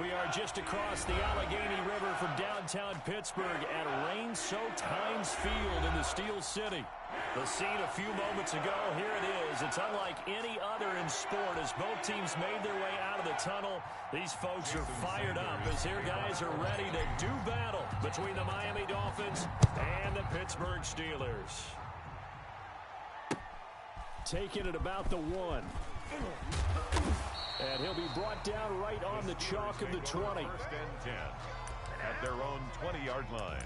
We are just across the Allegheny River from downtown Pittsburgh at rain-soaked Heinz Field in the Steel City. The scene a few moments ago, here it is. It's unlike any other in sport as both teams made their way out of the tunnel. These folks are fired up as their guys are ready to do battle between the Miami Dolphins and the Pittsburgh Steelers. Taking it about the 1. And he'll be brought down right on the chalk of the 20. First and 10 at their own 20-yard line.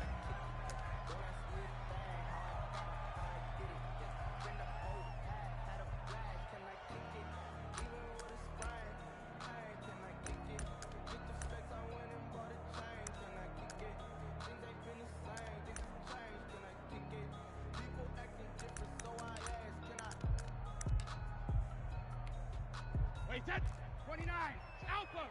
Set 29 Alpha.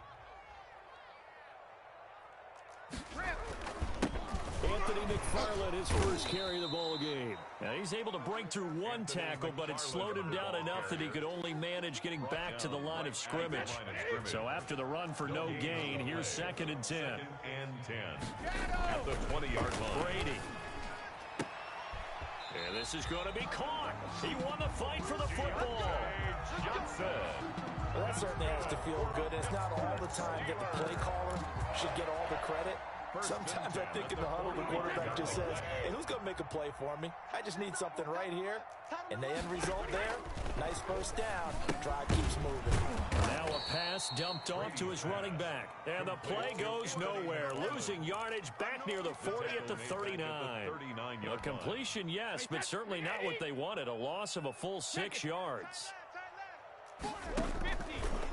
Anthony McFarland, his first carry of the ball game. Now he's able to break through one tackle, but it slowed him down enough that he could only manage getting back to the line of scrimmage. So after the run for no gain, here's 2nd and 10. 2nd and 10 at the 20-yard line. Brady. And this is going to be caught. He won the fight for the football. Johnson. Well, that certainly has to feel good. It's not all the time that the play caller should get all the credit. Sometimes I think in the huddle, the quarterback just says, hey, who's going to make a play for me? I just need something right here. And the end result there, nice first down. Drive keeps moving. Now a pass dumped off to his running back. And the play goes nowhere. Losing yardage back near the 40 at the 39. A completion, yes, but certainly not what they wanted. A loss of a full 6 yards.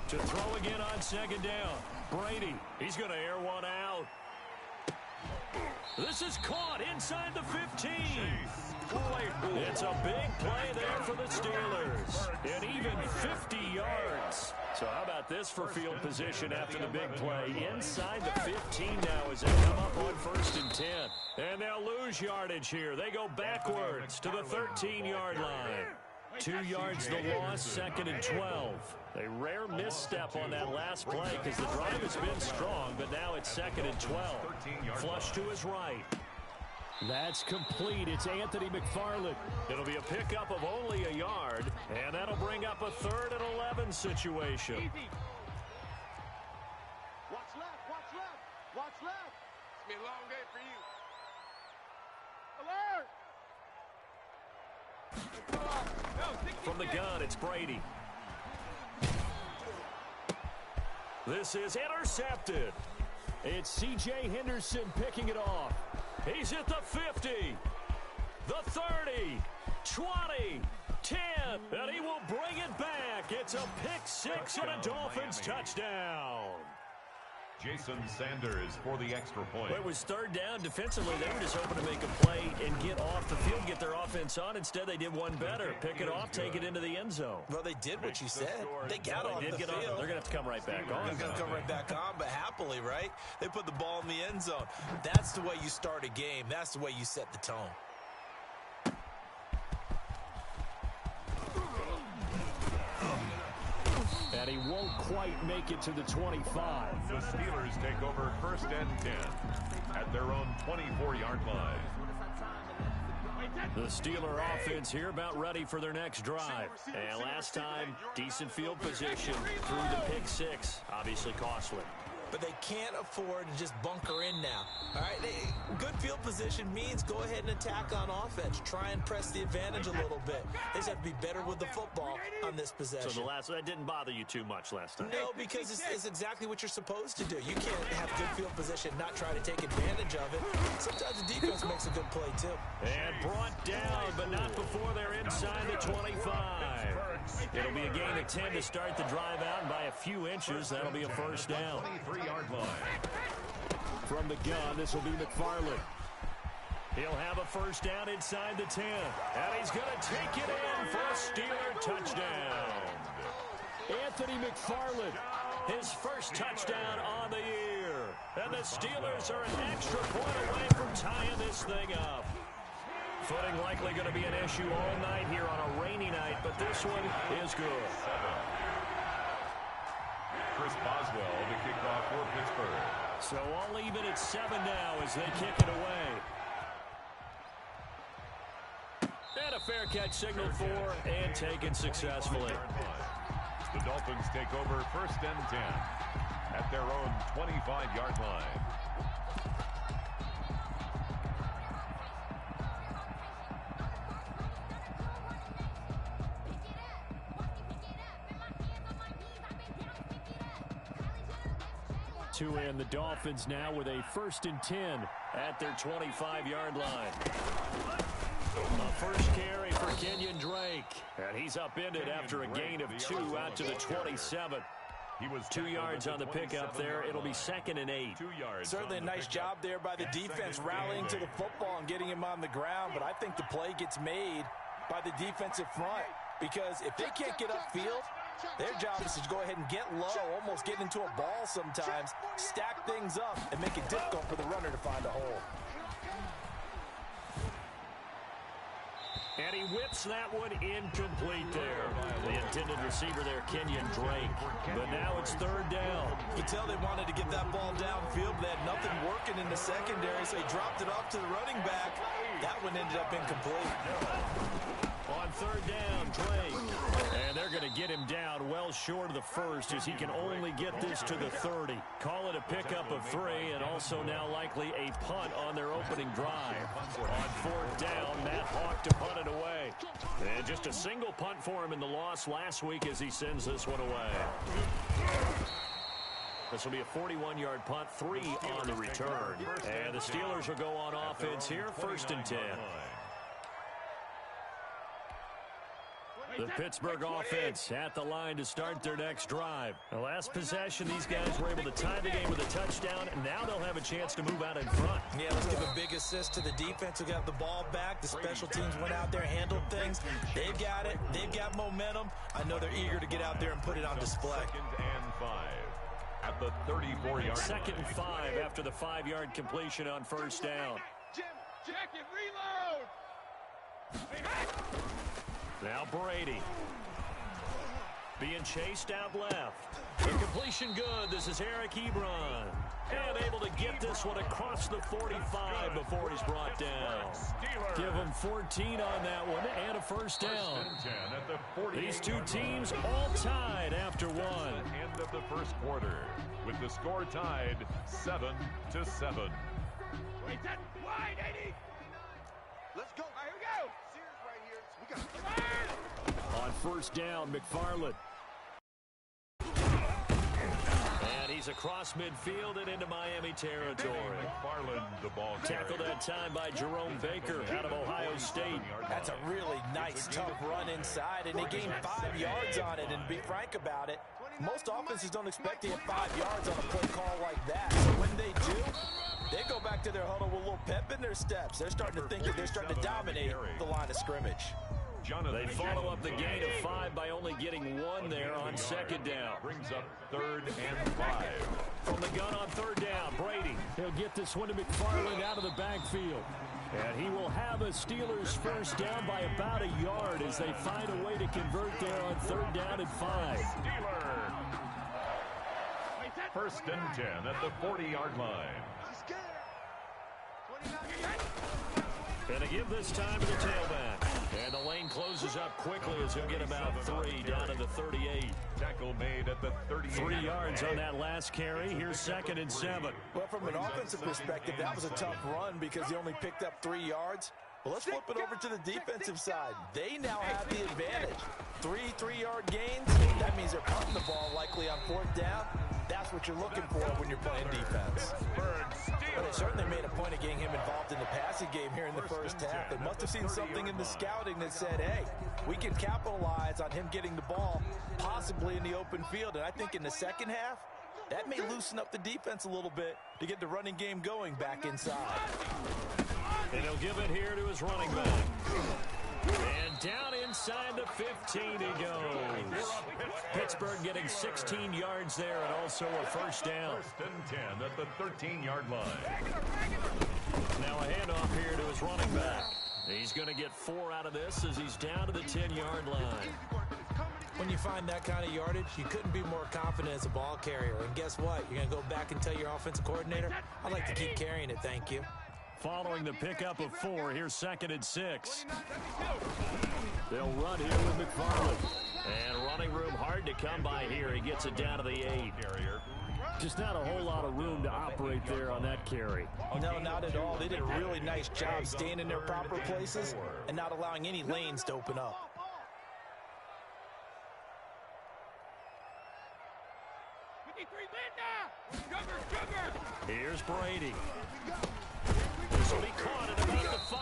To throw again on 2nd down. Brady, he's going to air one out. This is caught inside the 15. It's a big play there for the Steelers. And even 50 yards. So how about this for field position after the big play? Inside the 15 now as they come up on 1st and 10. And they'll lose yardage here. They go backwards to the 13-yard line. 2 yards the loss, 2nd and 12. A rare misstep on that last play because the drive has been strong, but now it's 2nd and 12. Flush to his right. That's complete. It's Anthony McFarland. It'll be a pickup of only a yard, and that'll bring up a 3rd and 11 situation. Watch left, watch left, watch left. It's been a long day for you. Alert! From the gun, it's Brady. This is intercepted. It's C.J. Henderson picking it off. He's at the 50, the 30, 20, 10, and he will bring it back. It's a pick-6 and a Dolphins touchdown. Jason Sanders for the extra point. Well, it was 3rd down. Defensively, they were just hoping to make a play and get off the field, get their offense on. Instead, they did one better. Pick it off, take it into the end zone. Well, they did what you said. They got on the field. They're going to have to come right back on. They're going to come right back on, but happily, right? They put the ball in the end zone. That's the way you start a game. That's the way you set the tone. And he won't quite make it to the 25. The Steelers take over 1st and 10 at their own 24-yard line. The Steeler offense here about ready for their next drive. And last time, decent field position through the pick-6. Obviously costly. But they can't afford to just bunker in now. All right, good field position means go ahead and attack on offense. Try and press the advantage a little bit. They just have to be better with the football on this possession. So that didn't bother you too much last time? No, because it's exactly what you're supposed to do. You can't have good field position, not try to take advantage of it. Sometimes the defense makes a good play, too. And brought down, but not before they're inside the 25. It'll be a gain of 10 to start the drive out, and by a few inches, that'll be a 1st down. 23-yard line. From the gun, this will be McFarland. He'll have a 1st down inside the 10. And he's going to take it in for a Steeler touchdown. Anthony McFarland, his first touchdown on the year. And the Steelers are an extra point away from tying this thing up. Footing likely going to be an issue all night here on a rainy night, but this one is good. Chris Boswell to kick off for Pittsburgh. So all even at 7 now as they kick it away. And a fair catch signaled for and taken successfully. The Dolphins take over 1st and 10 at their own 25-yard line. And the Dolphins now with a 1st and 10 at their 25-yard line. A first carry for Kenyon Drake. And he's upended after a gain of 2 out to the 27. He was 2 yards on the pickup there. It'll be 2nd and 8. 2 yards. Certainly a nice job there by the defense rallying to the football and getting him on the ground. But I think the play gets made by the defensive front. Because if they can't get upfield, their job is to go ahead and get low, almost get into a ball sometimes, stack things up, and make it difficult for the runner to find a hole. And he whips that one incomplete there. The intended receiver there, Kenyon Drake. But now it's 3rd down. You can tell they wanted to get that ball downfield, but they had nothing working in the secondary, so he dropped it off to the running back. That one ended up incomplete. On 3rd down, Drake. And they're going to get him down well short of the 1st as he can only get this to the 30. Call it a pickup of 3 and also now likely a punt on their opening drive. On 4th down, Matt Hawk to punt it away. And just a single punt for him in the loss last week as he sends this one away. This will be a 41-yard punt, 3 on the return. And the Steelers will go on offense here, 1st and 10. The Pittsburgh offense at the line to start their next drive. The last possession, these guys were able to tie the game with a touchdown, and now they'll have a chance to move out in front. Yeah, let's give a big assist to the defense who got the ball back. The special teams went out there, handled things. They've got it. They've got momentum. I know they're eager to get out there and put it on display. 2nd and 5 at the 34-yard line. 2nd and 5 after the 5-yard completion on 1st down. Jim, check it, reload! Now Brady. Being chased out left. The completion good. This is Eric Ebron. And able to get this one across the 45 before he's brought down. Give him 14 on that one and a 1st down. These two teams all tied after one. End of the 1st quarter with the score tied 7-7. Wait, that wide, 80. Let's go. All right, here we go. Sears right here. We got on 1st down, McFarland. And he's across midfield and into Miami territory. McFarland, the ball tackled that time by Jerome Baker out of Ohio State. That's a really nice, tough run inside, and they gained 5 yards on it. And to be frank about it, most offenses don't expect to get 5 yards on a play call like that. So when they do, they go back to their huddle with a little pep in their steps. They're starting to think that they're starting to dominate the line of scrimmage. They follow up the gain of 5 by only getting 1 there on 2nd down. Brings up 3rd and 5. From the gun on 3rd down, Brady. He'll get this one to McFarland out of the backfield. And he will have a Steelers 1st down by about a yard as they find a way to convert there on 3rd down and 5. Steelers. 1st and 10 at the 40-yard line. And to give this time to the tailback. And the lane closes up quickly as he'll get about 3 down to the 38. Tackle made at the 38. 3 yards on that last carry. Here's 2nd and 7. Well, from an offensive perspective, that was a tough run because he only picked up 3 yards. Well, let's flip it over to the defensive side. They now have the advantage. 3 3-yard gains. That means they're punting the ball likely on 4th down. That's what you're looking for when you're playing defense. But they certainly made a point of getting him involved in the passing game here in the 1st half. They must have seen something in the scouting that said, hey, we can capitalize on him getting the ball possibly in the open field. And I think in the 2nd half, that may loosen up the defense a little bit to get the running game going back inside. And he'll give it here to his running back. And down inside the 15 he goes. Pittsburgh getting 16 yards there and also a 1st down. 1st and 10 at the 13-yard line. Now a handoff here to his running back. He's going to get 4 out of this as he's down to the 10-yard line. When you find that kind of yardage, you couldn't be more confident as a ball carrier. And guess what? You're going to go back and tell your offensive coordinator, I'd like to keep carrying it, thank you. Following the pickup of 4, here's 2nd and 6. They'll run here with McFarland. And running room hard to come by here. He gets it down to the 8. Just not a whole lot of room to operate there on that carry. No, not at all. They did a really nice job staying in their proper places and not allowing any lanes to open up. Here's Brady. This will be caught at about the 5.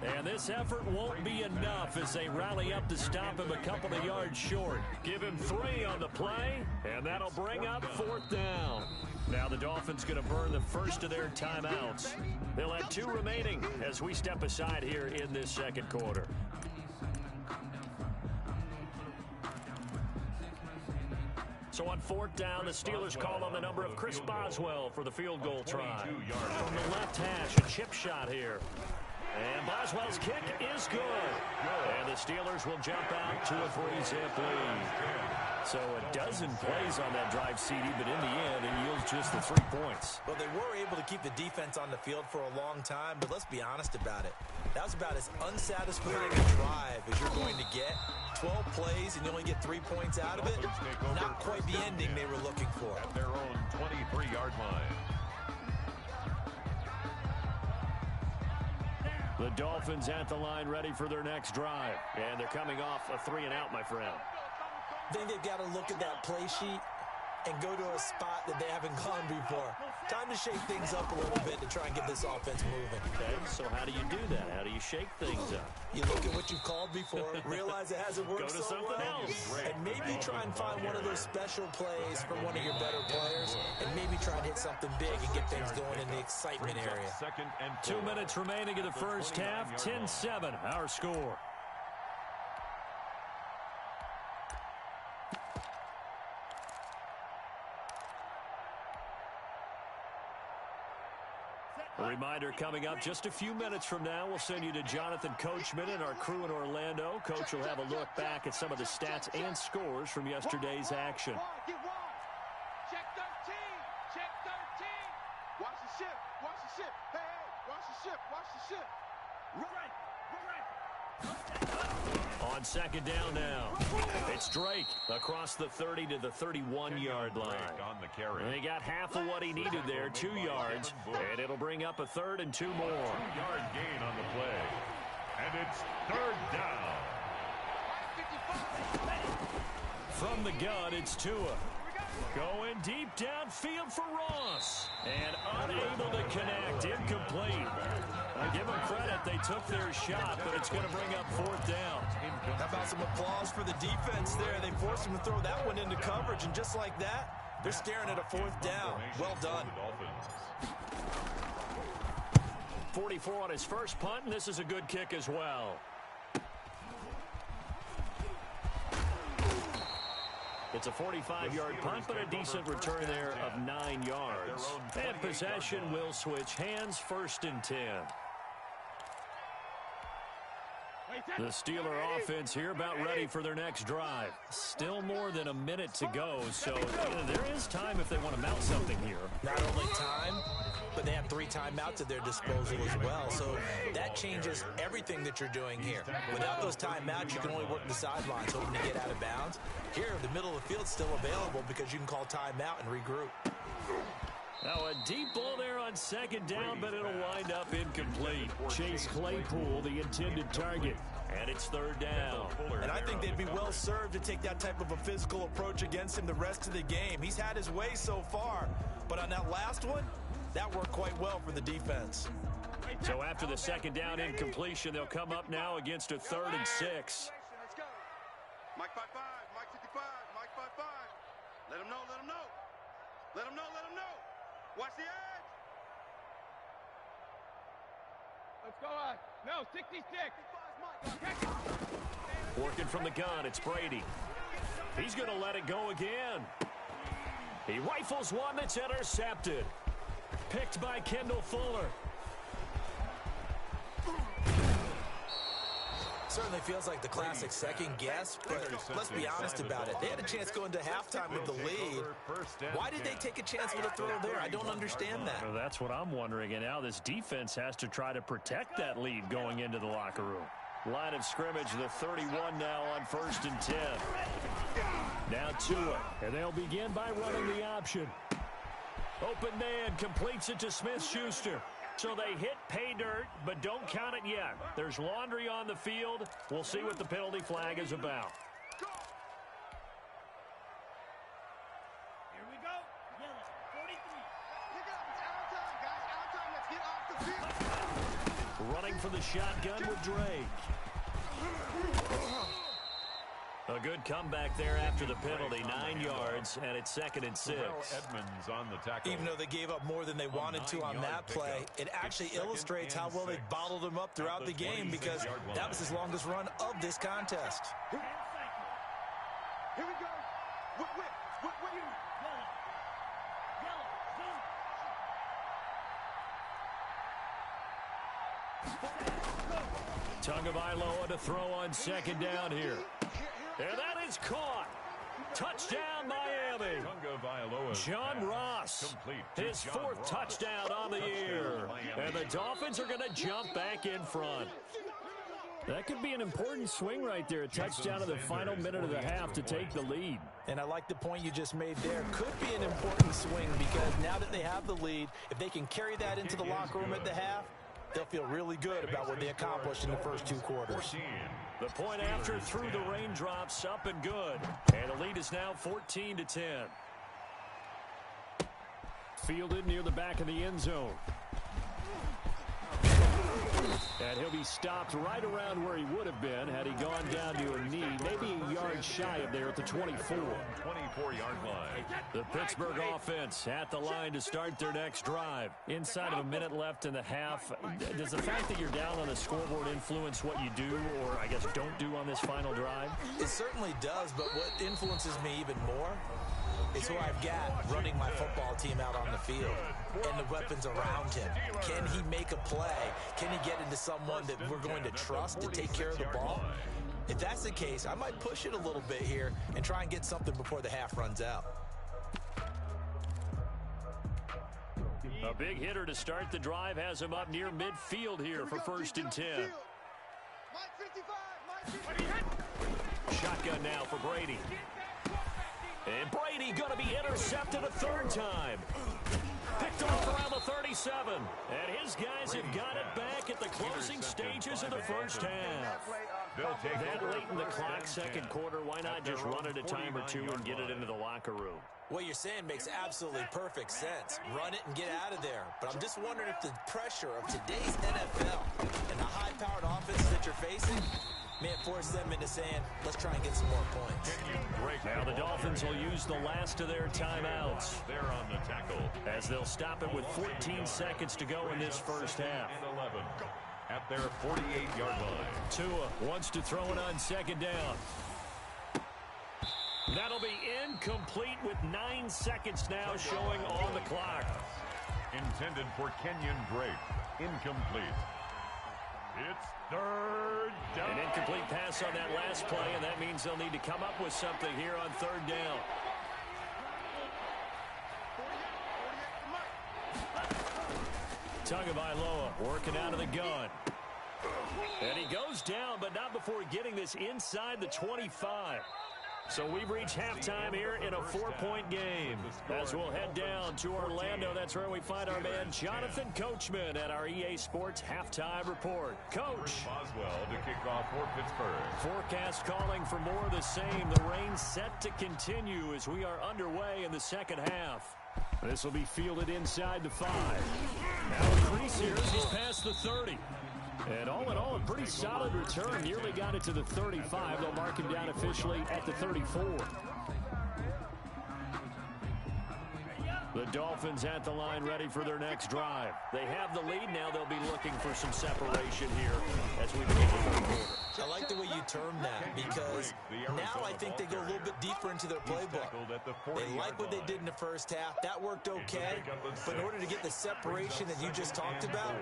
And this effort won't be enough as they rally up to stop him a couple of yards short. Give him 3 on the play, and that'll bring up 4th down. Now the Dolphins going to burn the first of their timeouts. They'll have 2 remaining as we step aside here in this second quarter. So on 4th down, the Steelers call on the number of Chris Boswell for the field goal try. From the left hash, a chip shot here. And Boswell's kick is good. And the Steelers will jump out to a 3-zip lead. So a dozen plays on that drive, CD, but in the end, it yields just the 3 points. Well, they were able to keep the defense on the field for a long time, but let's be honest about it. That was about as unsatisfying a drive as you're going to get. 12 plays and you only get 3 points out of it. Not quite the ending they were looking for. At their own 23-yard line. The Dolphins at the line ready for their next drive. And they're coming off a 3-and-out, my friend. I think they've got to look at that play sheet and go to a spot that they haven't gone before. Time to shake things up a little bit to try and get this offense moving. Okay, so how do you do that? How do you shake things up? You look at what you've called before, realize it hasn't worked so well, and maybe try and find one of those special plays from one of your better players, and maybe try and hit something big and get things going in the excitement area. 2 minutes remaining in the first half, 10-7, our score. A reminder coming up just a few minutes from now, we'll send you to Jonathan Coachman and our crew in Orlando. Coach will have a look back at some of the stats and scores from yesterday's action. Check 13. Check 13. Watch the ship. Watch the ship. Hey, watch the ship. Watch the ship. Right. On 2nd down now, it's Drake across the 30 to the 31-yard line. On the carry. He got half of what he needed there, 2 yards, and it'll bring up a 3rd and 2 more. 2-yard gain on the play. And it's 3rd down. From the gun, it's Tua. Going deep downfield for Ross. And unable to connect, incomplete. I give them credit, they took their shot, but it's going to bring up 4th down. How about some applause for the defense there? They forced him to throw that one into coverage, and just like that, they're staring at a 4th down. Well done. 44 on his first punt, and this is a good kick as well. It's a 45-yard punt, but a decent return there of 9 yards. And possession will switch hands, 1st and 10. The Steeler offense here about ready for their next drive. Still more than a minute to go, so there is time if they want to mount something here. Not only time, but they have 3 timeouts at their disposal as well, so that changes everything that you're doing here. Without those timeouts, you can only work the sidelines, hoping to get out of bounds. Here, the middle of the field's still available because you can call timeout and regroup. Now a deep ball there on 2nd down, but it'll wind up incomplete. Chase Claypool, the intended target, and it's 3rd down. And I think they'd be well served to take that type of a physical approach against him the rest of the game. He's had his way so far, but on that last one, that worked quite well for the defense. So after the 2nd down incompletion, they'll come up now against a 3rd and 6. Let's go. Mike 5-5, Mike 55, Mike 5-5. Let him know, let him know. Let him know, let him know. Watch the edge. Let's go on. No, 66. Working from the gun, it's Brady. He's going to let it go again. He rifles one that's intercepted. Picked by Kendall Fuller. Certainly feels like the classic second guess, but let's be honest about it. They had a chance going to halftime with the lead. Why did they take a chance with a throw there? I don't understand that. Well, that's what I'm wondering, and now this defense has to try to protect that lead going into the locker room. Line of scrimmage, the 31 now on 1st and 10. Now to it, and they'll begin by running the option. Open man completes it to Smith-Schuster. So they hit pay dirt, but don't count it yet. There's laundry on the field. We'll see what the penalty flag is about. Here we go. Yellow, 43. Pick up. It's out time, guys. Out time. Let's get off the field. Running for the shotgun with Drake. A good comeback there after the penalty, 9 yards, and it's 2nd and 6. Edmonds on the tackle. Even though they gave up more than they wanted to on that play, it actually illustrates how well they bottled them up throughout the game because that was his longest run of this contest. Here we go. Whip. Tagovailoa to throw on 2nd down here. And that is caught. Touchdown, Miami. John Ross, his 4th touchdown on the year. And the Dolphins are going to jump back in front. That could be an important swing right there. A touchdown in the final minute of the half to take the lead. And I like the point you just made there. Could be an important swing because now that they have the lead, if they can carry that into the locker room at the half, they'll feel really good about what they accomplished in the first 2 quarters. The point after through the raindrops, up and good. And the lead is now 14-10. Fielded near the back of the end zone. And he'll be stopped right around where he would have been had he gone down to a knee, maybe a yard shy of there at the 24. 24-yard line. The Pittsburgh offense at the line to start their next drive. Inside of a minute left in the half, does the fact that you're down on the scoreboard influence what you do, or I guess don't do on this final drive? It certainly does, but what influences me even more is who I've got running my football team out on the field and the weapons around him. Can he make a play? Can he get into someone that we're going to trust to take care of the ball? If that's the case, I might push it a little bit here and try and get something before the half runs out. A big hitter to start the drive has him up near midfield here for 1st and 10. Shotgun now for Brady. And Brady going to be intercepted a 3rd time. Picked off around the 37. And his guys have got it back at the closing stages of the first half. That late in the clock, 2nd quarter, why not just run it a time or two and get it into the locker room? What you're saying makes absolutely perfect sense. Run it and get out of there. But I'm just wondering if the pressure of today's NFL and the high-powered offenses that you're facing may have forced them into saying, let's try and get some more points. Now the Dolphins will use the last of their timeouts. They're on the tackle. As they'll stop it with 14 seconds to go in this first half. And 11 at their 48-yard line. Tua wants to throw it on 2nd down. That'll be incomplete with 9 seconds now showing on the clock. Intended for Kenyon Drake. Incomplete. It's 3rd down. An incomplete pass on that last play, and that means they'll need to come up with something here on 3rd down. Tagovailoa working out of the gun. And he goes down, but not before getting this inside the 25. So we've reached halftime here in a 4-point game. As we'll head down to Orlando, that's where we find our man Jonathan Coachman at our EA Sports Halftime Report. Coach. Boswell to kick off for Pittsburgh. Forecast calling for more of the same. The rain set to continue as we are underway in the second half. This will be fielded inside the 5. Now increase here as he's past the 30. And all in all, a pretty solid return. Nearly got it to the 35. They'll mark him down officially at the 34. The Dolphins at the line ready for their next drive. They have the lead now. They'll be looking for some separation here as we begin the 3rd quarter. I like the way you term that because now I think they go a little bit deeper into their playbook. They like what they did in the first half. That worked okay. But in order to get the separation that you just talked about,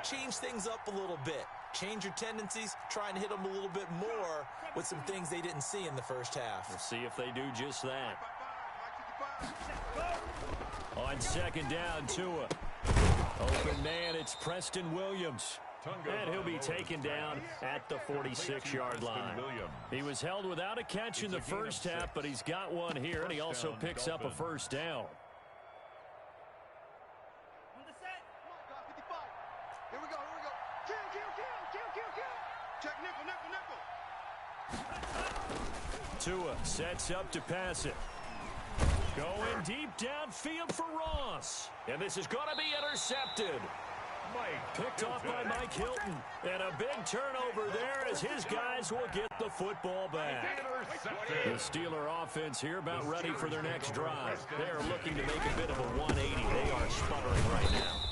change things up a little bit. change your tendencies, try and hit them a little bit more with some things they didn't see in the first half. We'll see if they do just that. On second down, Tua. Open man, it's Preston Williams. And he'll be taken down at the 46-yard line. He was held without a catch in the first half, but he's got one here, and he also picks up a first down. On the set. Here we go. Kill. Check nickel. Tua sets up to pass it. Going deep downfield for Ross. And this is going to be intercepted. Picked off by Mike Hilton. And a big turnover there as his guys will get the football back. The Steeler offense here about ready for their next drive. They're looking to make a bit of a 180. They are sputtering right now.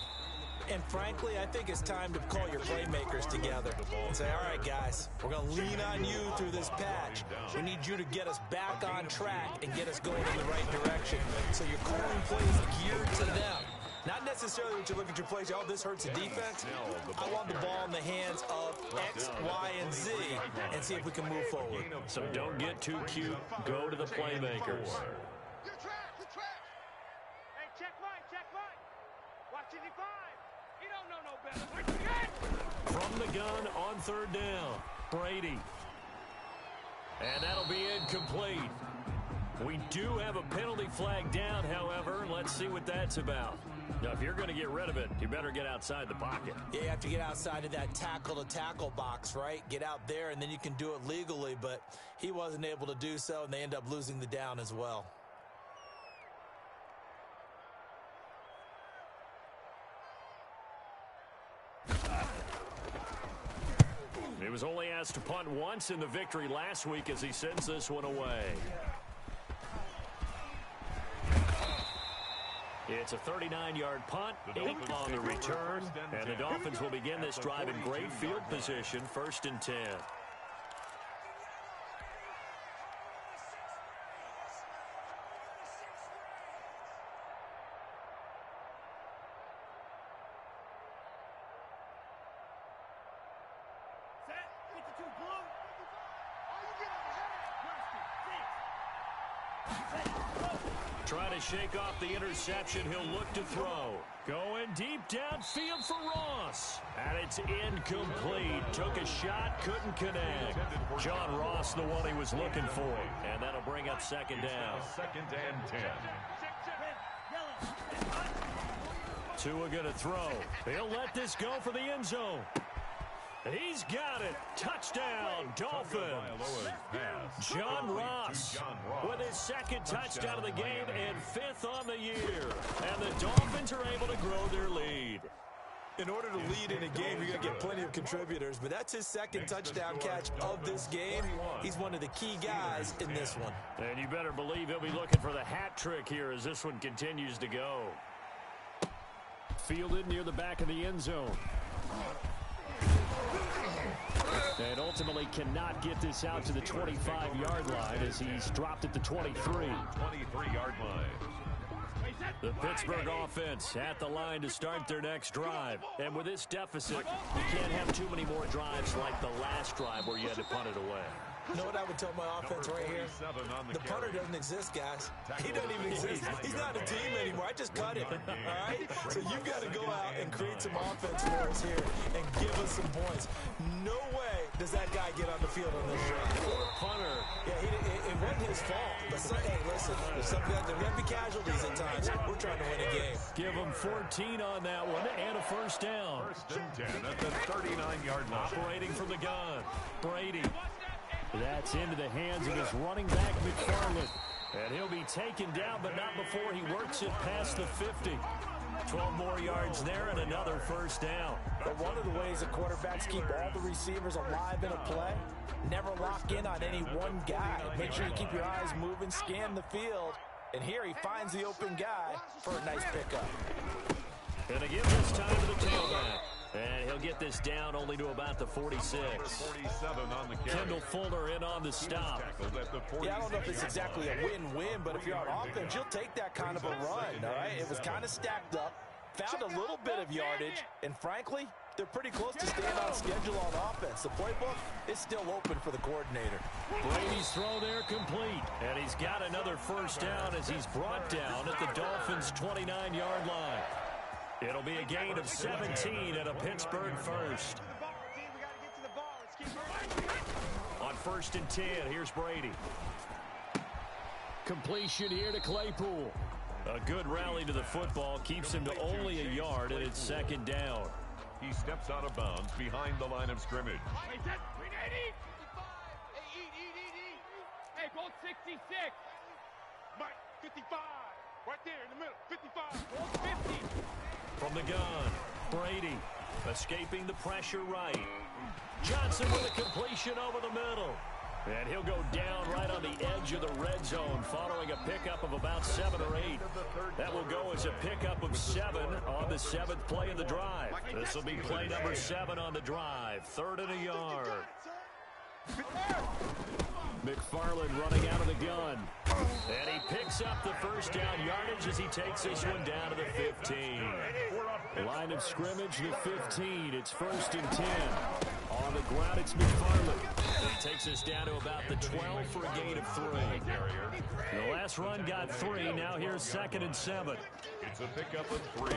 And frankly, I think it's time to call your playmakers together and say, all right, guys, we're going to lean on you through this patch. We need you to get us back on track and get us going in the right direction. So you're calling plays geared to them. Not necessarily when you look at your plays, oh, this hurts the defense. I want the ball in the hands of X, Y, and Z and see if we can move forward. So don't get too cute. Go to the playmakers. Good track. Hey, check right. Watch it, 5. You don't know no better. From the gun on third down, Brady. And that'll be incomplete. We do have a penalty flag down, however. Let's see what that's about. Now, if you're going to get rid of it, you better get outside the pocket. Yeah, you have to get outside of that tackle-to-tackle box, right? Get out there, and then you can do it legally, but he wasn't able to do so, and they end up losing the down as well. He was only asked to punt once in the victory last week as he sends this one away. It's a 39-yard punt, 8 on the return, and the Dolphins will begin this drive in great field position, 1st and 10. Set. 52 blue. Trying to shake off the interception, he'll look to throw. Going deep downfield for Ross. And it's incomplete. Took a shot, couldn't connect. John Ross, the one he was looking for. And that'll bring up second down. 2nd and 10. Tua gonna throw. He'll let this go for the end zone. He's got it. Touchdown, Dolphins. John Ross with his 2nd touchdown of the game and 5th on the year. And the Dolphins are able to grow their lead. In order to lead in a game, you're going to get plenty of contributors, but that's his 2nd touchdown catch of this game. He's one of the key guys in this one. And you better believe he'll be looking for the hat trick here as this one continues to go. Fielded near the back of the end zone. And ultimately cannot get this out to the 25-yard line as he's dropped at the 23. 23-yard line. The Pittsburgh offense at the line to start their next drive. And with this deficit, you can't have too many more drives like the last drive where you had to punt it away. You know what I would tell my offense right here? The punter doesn't exist, guys. He doesn't even exist. He's not a team anymore. I just cut him, all right? So you've got to go out and create some offense for us here and give us some points. No way does that guy get on the field on this drive. Punter. Yeah, it wasn't his fault. But hey, listen, there's going to be casualties at times. We're trying to win a game. Give him 14 on that one and a first down. 1st and 10 at the 39-yard line. Operating from the gun. Brady. That's into the hands of his running back, McFarland. And he'll be taken down, but not before he works it past the 50. 12 more yards there and another first down. But one of the ways that quarterbacks keep all the receivers alive in a play, never lock in on any one guy. Make sure you keep your eyes moving, scan the field. And here he finds the open guy for a nice pickup. Gonna give this time to the tailback. And he'll get this down only to about the 46. 47 on the carry. Kendall Fuller in on the stop. Yeah, I don't know if it's exactly a win-win, but if you're on offense, you'll take that kind of a run, all right? It was kind of stacked up, found a little bit of yardage, and frankly, They're pretty close to staying on schedule on offense. The playbook is still open for the coordinator. Brady's throw there complete. And he's got another first down as he's brought down at the Dolphins' 29-yard line. It'll be a gain of 17 and a Pittsburgh first. On 1st and 10, here's Brady. Completion here to Claypool. A good rally to the football keeps him to only a yard, and it's 2nd down. He steps out of bounds behind the line of scrimmage. Hey, goal 66. Mike, 55. Right there in the middle. 55. Goal 50. From the gun, Brady escaping the pressure right. Johnson with a completion over the middle. And he'll go down right on the edge of the red zone following a pickup of about 7 or 8. That will go as a pickup of 7 on the 7th play of the drive. This will be play number 7 on the drive. 3rd and a yard. McFarland running out of the gun. And he picks up the first down yardage as he takes this one down to the 15. Line of scrimmage, the 15. It's 1st and 10. On the ground, it's McFarland. He takes us down to about the 12 for a gain of 3. The last run got 3. Now here's 2nd and 7. It's a pickup of 3.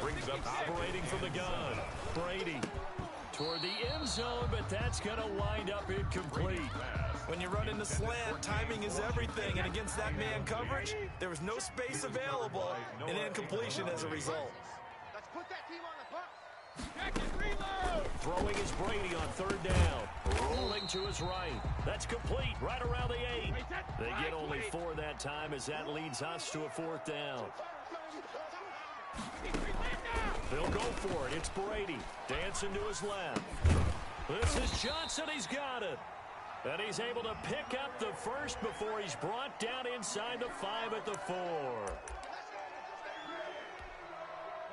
Brings up Operating from the gun. Brady toward the end zone, but that's going to wind up incomplete. When you run in the slant, timing is everything, and against that man coverage, there was no space available, and incompletion as a result. Let's put that team on the bus. Check and reload. Throwing is Brady on 3rd down. Rolling to his right. That's complete right around the 8. They get only 4 that time as that leads us to a 4th down. They'll go for it. It's Brady. Dancing to his left. This is Johnson. He's got it. And he's able to pick up the first before he's brought down inside the 5 at the 4.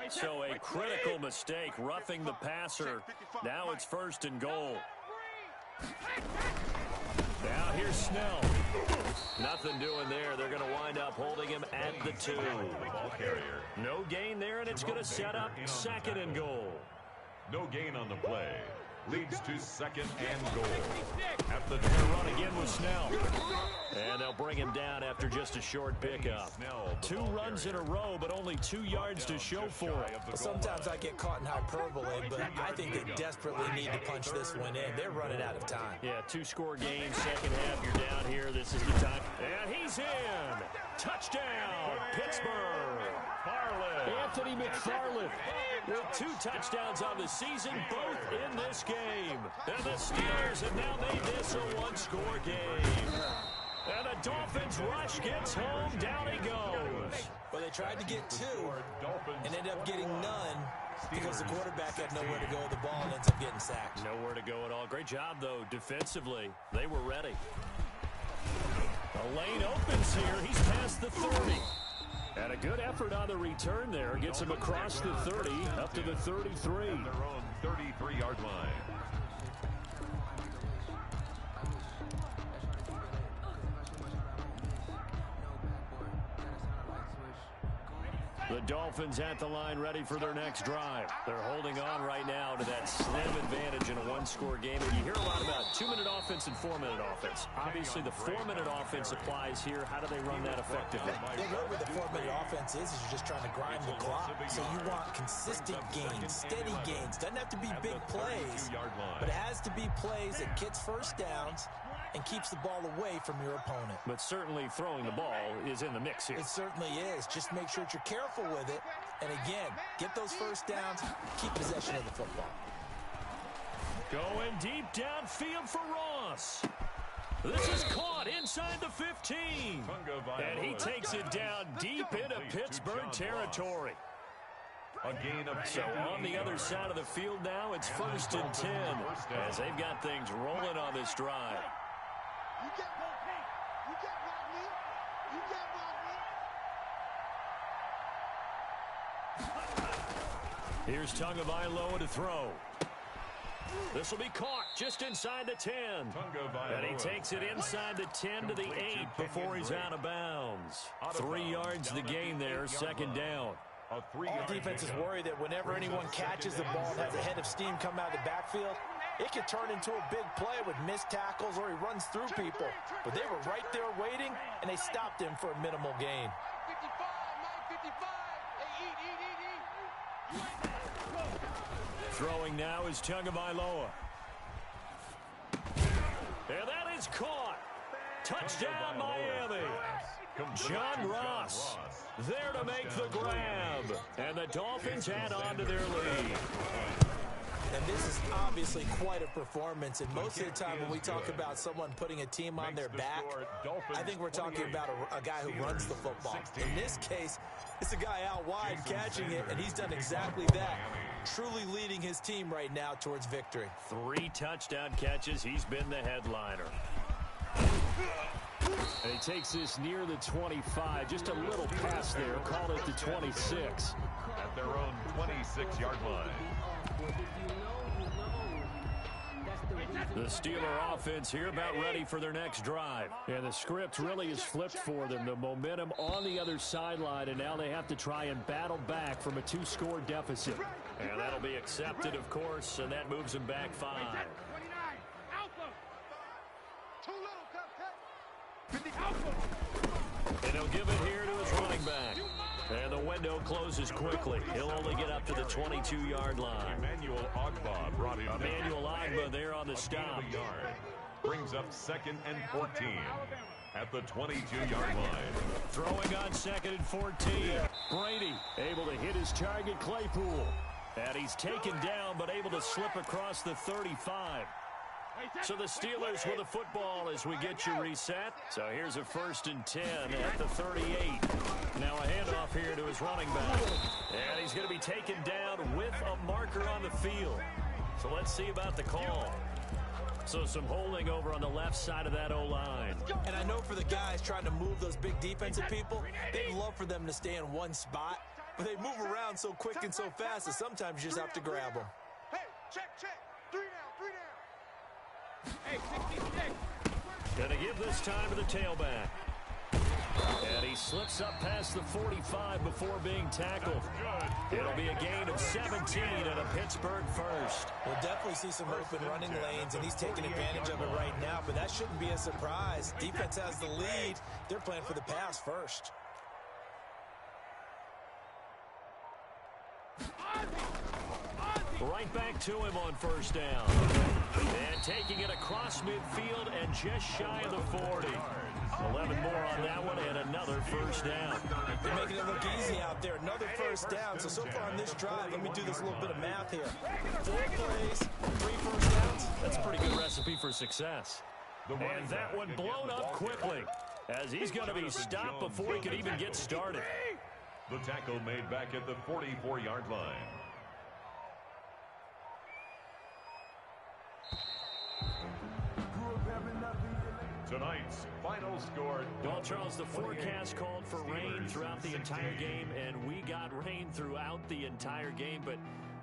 So a critical mistake, roughing the passer. Now it's 1st and goal. Now here's Snell. Nothing doing there. They're going to wind up holding him at the 2. ball carrier. No gain there, and it's going to set up 2nd and goal. No gain on the play. Leads to 2nd and goal. At the run again with Snell. And they'll bring him down after just a short pickup. 2 runs in a row, but only 2 yards to show for it. Well, sometimes I get caught in hyperbole, but I think they desperately need to punch this one in. They're running out of time. Yeah, 2-score game, 2nd half, you're down here. This is the time. And he's in. Touchdown, Pittsburgh. Anthony McFarland with 2 touchdowns on the season, both in this game. And the Steelers have now made this a 1-score game. And the Dolphins rush gets home. Down he goes. Well, they tried to get 2 and ended up getting none because the quarterback had nowhere to go with the ball and ends up getting sacked. Nowhere to go at all. Great job, though, defensively. They were ready. The lane opens here. He's past the 30. And a good effort on the return there. Gets him across the 30, up to the 33. At their own 33-yard line. The Dolphins at the line, ready for their next drive. They're holding on right now to that slim advantage in a 1-score game. And you hear a lot about 2-minute offense and 4-minute offense. Obviously, the 4-minute offense applies here. How do they run that effectively? Yeah, really, the 4-minute offense is you're just trying to grind the clock. So you want consistent gains, steady gains. Doesn't have to be big plays, but it has to be plays that gets first downs and keeps the ball away from your opponent. But certainly throwing the ball is in the mix here. It certainly is. Just make sure that you're careful with it. And again, get those first downs, keep possession of the football. Going deep downfield for Ross. This is caught inside the 15. And he takes it down deep into Pittsburgh territory. A gain of So on the other side of the field now, it's 1st and 10 as they've got things rolling on this drive. You get Rodney. You get Rodney. You get Rodney. Here's Tagovailoa to throw. This will be caught just inside the 10. And he takes it inside the 10 to the 8 before he's out of bounds. 3 yards the gain there, 2nd down. All defenses worry that whenever anyone catches the ball and has a head of steam come out of the backfield, it can turn into a big play with missed tackles or he runs through people. But they were right there waiting, and they stopped him for a minimal gain. 55, Throwing now is Tagovailoa. And that is caught. Touchdown, Miami. John Ross there to make the grab. And the Dolphins add on to their lead. And this is obviously quite a performance. And most of the time when we talk about someone putting a team on their back, I think we're talking about a guy who runs the football. In this case, it's a guy out wide catching it, and he's done exactly that. Truly leading his team right now towards victory. 3 touchdown catches. He's been the headliner. And he takes this near the 25. Just a little pass there. Called it the 26. At their own 26-yard line. The Steeler offense here about ready for their next drive. And the script really is flipped for them. The momentum on the other sideline, and now they have to try and battle back from a 2-score deficit. And that'll be accepted, of course, and that moves them back 5. And he'll give it here to his running back. And the window closes quickly. He'll only get up to the 22-yard line. Emmanuel Ogbah brought him Emmanuel Ogbah there on the stop. Brings up 2nd and 14 at the 22-yard line. Throwing on 2nd and 14. Brady able to hit his target, Claypool. And he's taken down, but able to slip across the 35. So the Steelers with the football as we get you reset. So here's a 1st and 10 at the 38. Now a handoff here to his running back. And he's going to be taken down with a marker on the field. So let's see about the call. So some holding over on the left side of that O-line. And I know for the guys trying to move those big defensive people, they'd love for them to stay in one spot. But they move around so quick and so fast that sometimes you just have to grab them. Hey, check. 3 down. Hey, 66. Gonna give this time to the tailback. And he slips up past the 45 before being tackled. It'll be a gain of 17 and a Pittsburgh first. We'll definitely see some open running lanes, and he's taking advantage of it right now, but that shouldn't be a surprise. Defense has the lead. They're playing for the pass first. Right back to him on 1st down. And taking it across midfield and just shy of the 40. 11 more on that one and another 1st down. They're making it look easy out there. Another 1st down. So far on this drive, let me do this little bit of math here. 4 plays, 3 1st downs. That's a pretty good recipe for success. And that one blown up quickly as he's going to be stopped before he could even get started. The tackle made back at the 44-yard line. Tonight's final score. Well, Charles, the forecast called for rain throughout the entire game, and we got rain throughout the entire game. But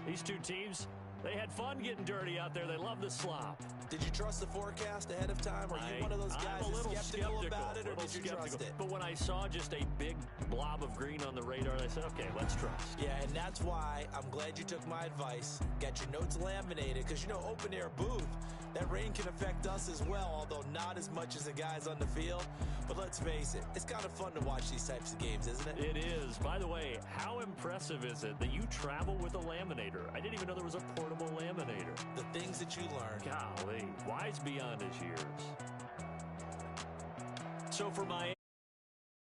these two teams, they had fun getting dirty out there. They love the slop. Did you trust the forecast ahead of time? Are you one of those guys I'm a little skeptical about it, or did you trust it? But when I saw just a big blob of green on the radar, I said, okay, let's trust. Yeah, and that's why I'm glad you took my advice. Got your notes laminated, because, open air booth, that rain can affect us as well, although not as much as the guys on the field. But let's face it, it's kind of fun to watch these types of games, isn't it? It is. By the way, how impressive is it that you travel with a laminator? I didn't even know there was a portable laminator. The things that you learn. Golly, wise beyond his years. So for my